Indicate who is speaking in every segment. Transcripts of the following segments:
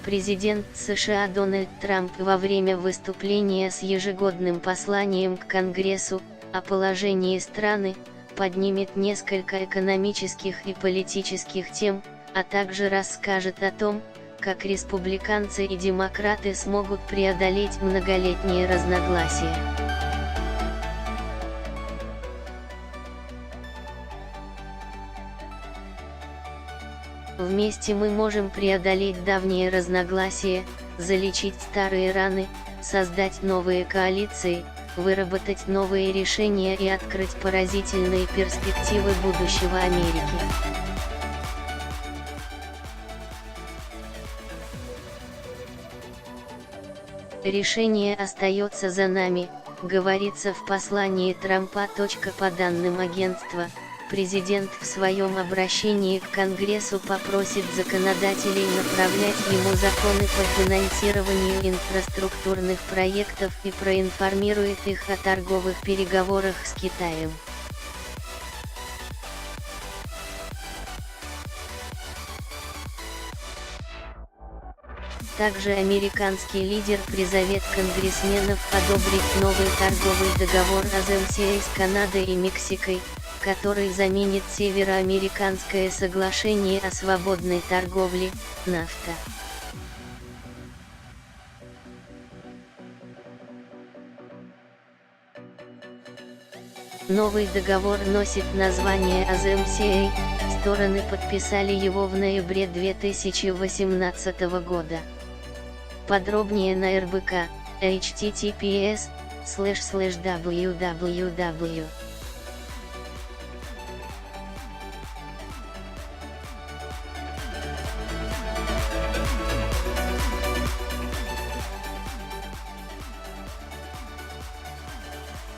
Speaker 1: Президент США Дональд Трамп во время выступления с ежегодным посланием к Конгрессу о положении страны поднимет несколько экономических и политических тем, а также расскажет о том, как республиканцы и демократы смогут преодолеть многолетние разногласия. Вместе мы можем преодолеть давние разногласия, залечить старые раны, создать новые коалиции, выработать новые решения и открыть поразительные перспективы будущего Америки. Решение остается за нами, говорится в послании Трампа. По данным агентства, президент в своем обращении к Конгрессу попросит законодателей направлять ему законы по финансированию инфраструктурных проектов и проинформирует их о торговых переговорах с Китаем. Также американский лидер призовет конгрессменов одобрить новый торговый договор USMCA с Канадой и Мексикой, который заменит Североамериканское соглашение о свободной торговле, NAFTA. Новый договор носит название USMCA, стороны подписали его в ноябре 2018 года. Подробнее на РБК, https://www.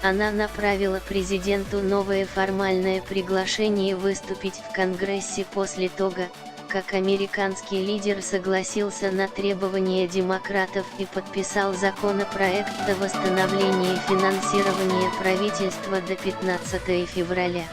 Speaker 1: Она направила президенту новое формальное приглашение выступить в Конгрессе после того, как американский лидер согласился на требования демократов и подписал законопроект о восстановлении финансирования правительства до 15 февраля.